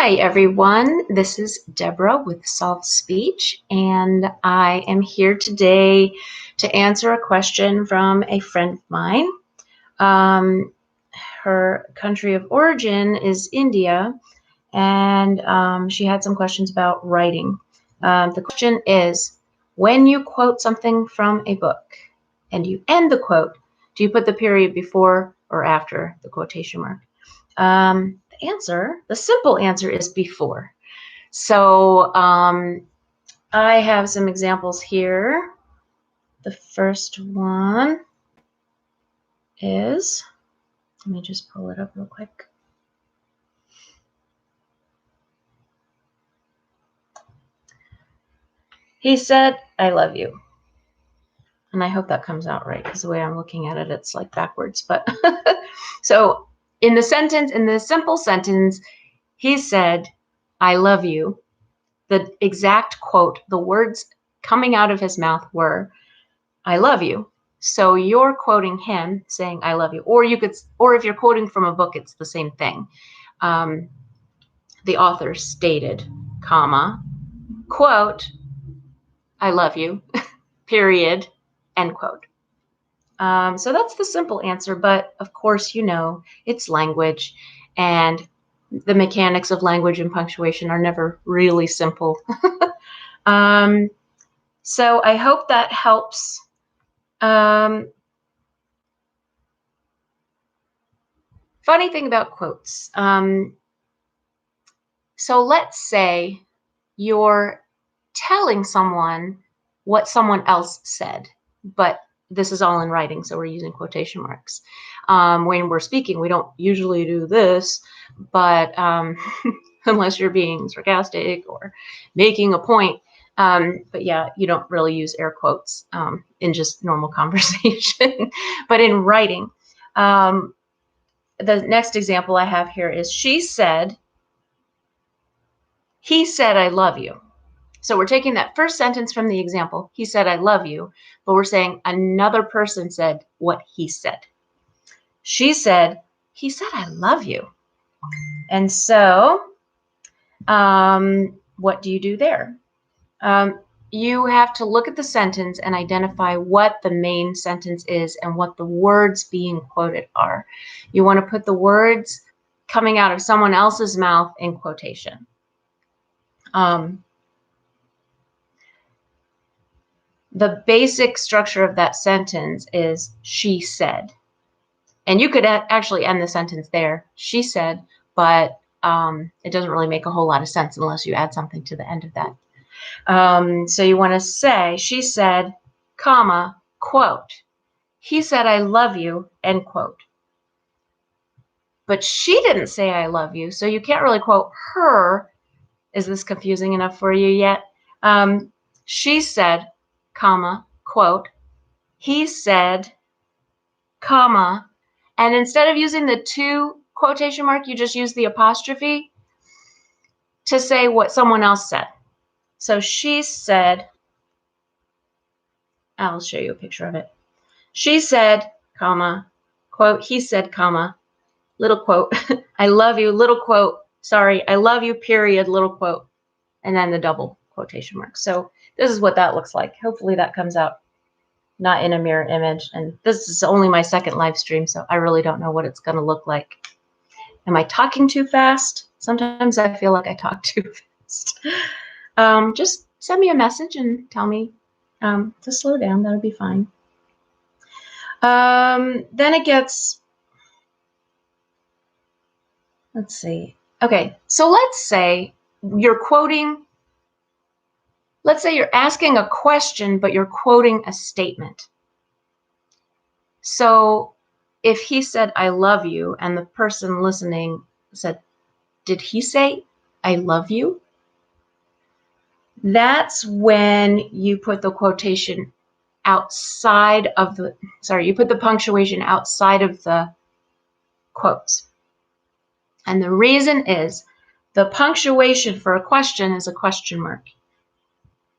Hi everyone, this is Deborah with Solve Speech, and I am here today to answer a question from a friend of mine. Her country of origin is India, and she had some questions about writing. The question is, when you quote something from a book and you end the quote, do you put the period before or after the quotation mark? The simple answer is before. So I have some examples here. The first one is, let me just pull it up real quick. He said, "I love you." And I hope that comes out right, because the way I'm looking at it, it's like backwards. But so in the simple sentence, he said, "I love you." The exact quote, the words coming out of his mouth were, "I love you." So you're quoting him saying, "I love you." Or if you're quoting from a book, it's the same thing. The author stated, comma, quote, "I love you," period, end quote. So that's the simple answer, but of course, it's language, and the mechanics of language and punctuation are never really simple. So I hope that helps. Funny thing about quotes. So let's say you're telling someone what someone else said, but this is all in writing, so we're using quotation marks. When we're speaking, we don't usually do this, but unless you're being sarcastic or making a point. But yeah, you don't really use air quotes in just normal conversation. But in writing, the next example I have here is, he said, "I love you." So we're taking that first sentence from the example, he said, "I love you," but we're saying another person said what he said. She said, "He said, I love you." And so what do you do there? You have to look at the sentence and identify what the main sentence is and what the words being quoted are. You want to put the words coming out of someone else's mouth in quotation. The basic structure of that sentence is, she said. And you could actually end the sentence there, she said, but it doesn't really make a whole lot of sense unless you add something to the end of that. So you want to say, she said, comma, quote, he said, "I love you," end quote. But she didn't say "I love you," so you can't really quote her. Is this confusing enough for you yet? She said, comma, quote, he said, comma, and instead of using the two quotation mark, you just use the apostrophe to say what someone else said. So she said, I'll show you a picture of it. She said, comma, quote, he said, comma, little quote, "I love you," little quote, sorry, "I love you," period, little quote, and then the double quotation mark. So this is what that looks like. Hopefully that comes out not in a mirror image. And this is only my second live stream, so I really don't know what it's going to look like. Am I talking too fast? Sometimes I feel like I talk too fast. Just send me a message and tell me to slow down. That'll be fine. Then it gets, let's see. Okay, so let's say you're quoting, let's say you're asking a question, but you're quoting a statement. So if he said, "I love you," and the person listening said, "Did he say, I love you?" That's when you put the quotation outside of the, you put the punctuation outside of the quotes. And the reason is the punctuation for a question is a question mark.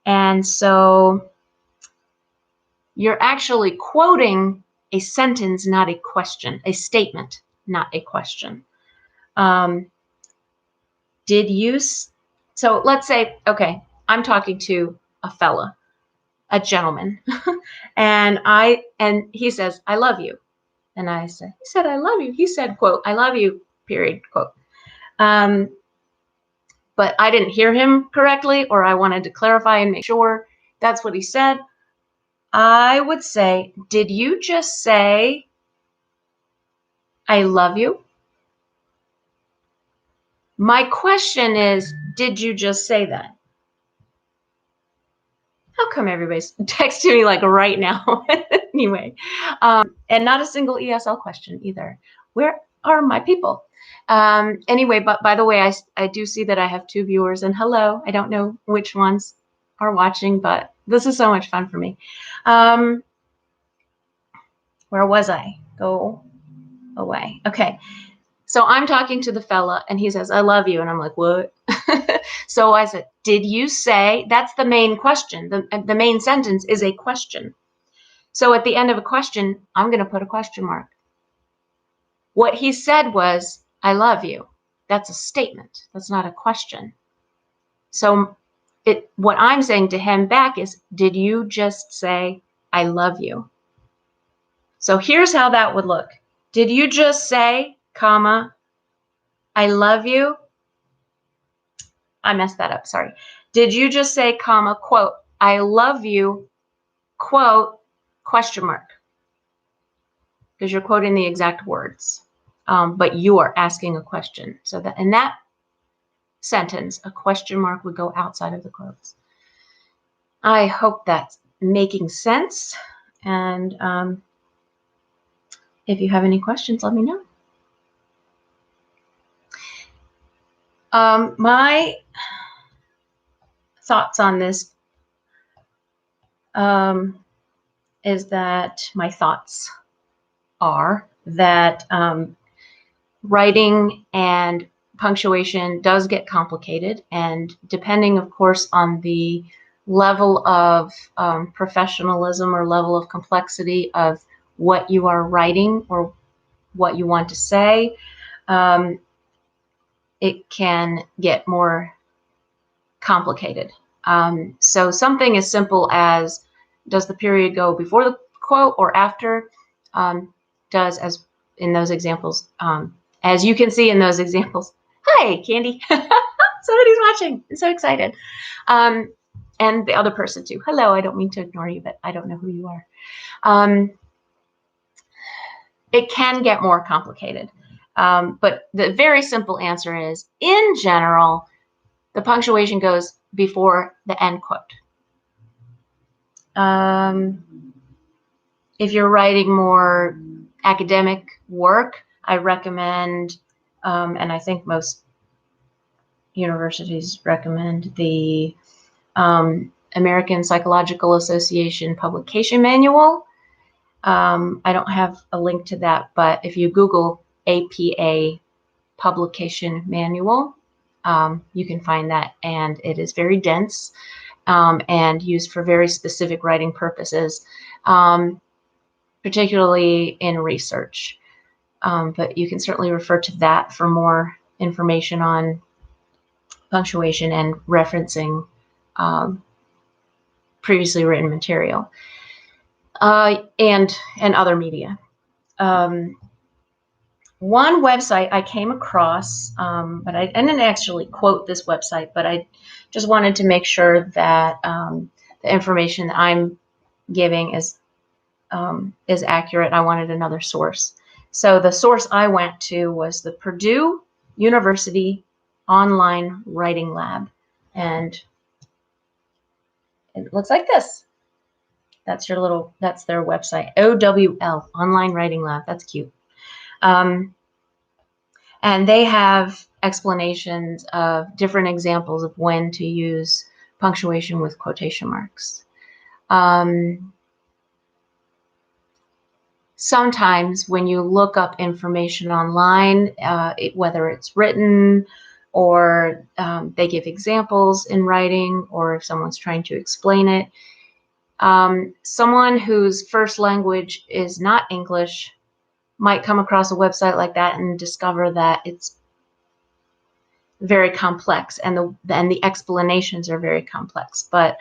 And so you're actually quoting a sentence, not a question, a statement, not a question. did you, so let's say, okay, I'm talking to a fella, a gentleman, and he says, I love you. And I said, he said, I love you. He said, quote, I love you, period, quote. But I didn't hear him correctly, or I wanted to clarify and make sure that's what he said. I would say, did you just say, I love you? My question is, did you just say that? How come everybody's texting me like right now? Anyway, and not a single ESL question either. Where are my people? Anyway, but by the way, I do see that I have 2 viewers, and hello. I don't know which ones are watching, but this is so much fun for me. Where was I? Go away. Okay. So I'm talking to the fella, and he says, I love you. And I'm like, what? So I said, did you say, that's the main question. The main sentence is a question. So at the end of a question, I'm going to put a question mark. What he said was, I love you. That's a statement. That's not a question. So what I'm saying to him back is, did you just say, I love you? So here's how that would look. Did you just say, comma, I love you? I messed that up, sorry. Did you just say, comma, quote, I love you, quote, question mark? Because you're quoting the exact words, but you are asking a question. So that in that sentence, a question mark would go outside of the quotes. I hope that's making sense. And if you have any questions, let me know. My thoughts on this is that my thoughts are that writing and punctuation does get complicated, and depending, of course, on the level of professionalism or level of complexity of what you are writing or what you want to say, it can get more complicated. So something as simple as, does the period go before the quote or after, does, as in those examples, as you can see in those examples. Hi, Candy. Somebody's watching. I'm so excited. And the other person too. Hello, I don't mean to ignore you, but I don't know who you are. It can get more complicated. But the very simple answer is, in general, the punctuation goes before the end quote. If you're writing more academic work, I recommend, and I think most universities recommend, the American Psychological Association Publication Manual. I don't have a link to that, but if you Google APA Publication Manual, you can find that, and it is very dense and used for very specific writing purposes, particularly in research. But you can certainly refer to that for more information on punctuation and referencing previously written material and other media. One website I came across, but I didn't actually quote this website, but I just wanted to make sure that the information that I'm giving is accurate. I wanted another source. So the source I went to was the Purdue University Online Writing Lab, and it looks like this. That's their website, OWL, Online Writing Lab. That's cute. And they have explanations of different examples of when to use punctuation with quotation marks. Sometimes when you look up information online, whether it's written or they give examples in writing, or if someone's trying to explain it, someone whose first language is not English might come across a website like that and discover that it's very complex, and the explanations are very complex. But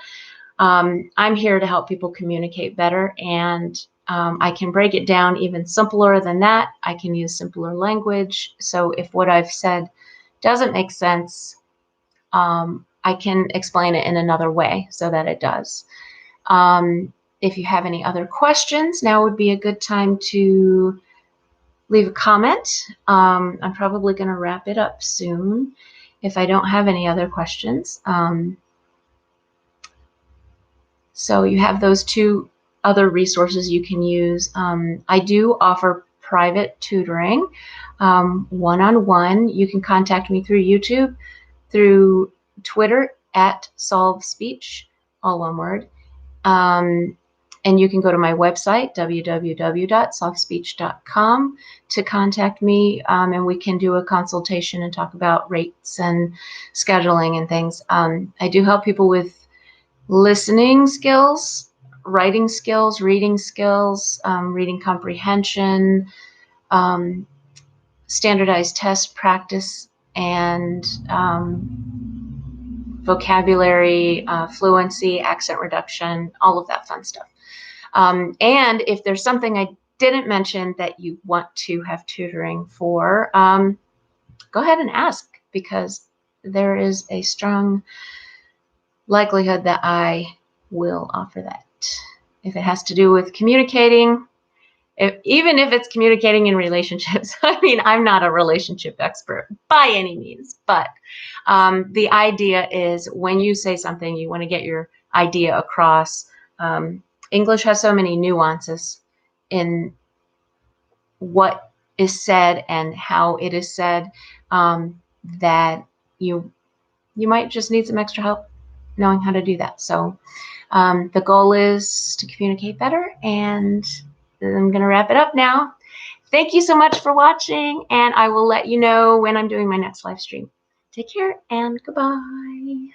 I'm here to help people communicate better, and I can break it down even simpler than that. I can use simpler language. So if what I've said doesn't make sense, I can explain it in another way so that it does. If you have any other questions, now would be a good time to leave a comment. I'm probably going to wrap it up soon if I don't have any other questions. So you have those two other resources you can use. I do offer private tutoring, one-on-one. You can contact me through YouTube, through Twitter at Solve Speech, all one word. And you can go to my website, www.solvespeech.com, to contact me, and we can do a consultation and talk about rates and scheduling and things. I do help people with listening skills, writing skills, reading skills, reading comprehension, standardized test practice, and vocabulary, fluency, accent reduction, all of that fun stuff. And if there's something I didn't mention that you want to have tutoring for, go ahead and ask, because there is a strong likelihood that I will offer that. If it has to do with communicating, even if it's communicating in relationships. I mean, I'm not a relationship expert by any means, but the idea is when you say something, you want to get your idea across. English has so many nuances in what is said and how it is said, that you might just need some extra help knowing how to do that. So the goal is to communicate better, and I'm going to wrap it up now. Thank you so much for watching, and I will let you know when I'm doing my next live stream. Take care and goodbye.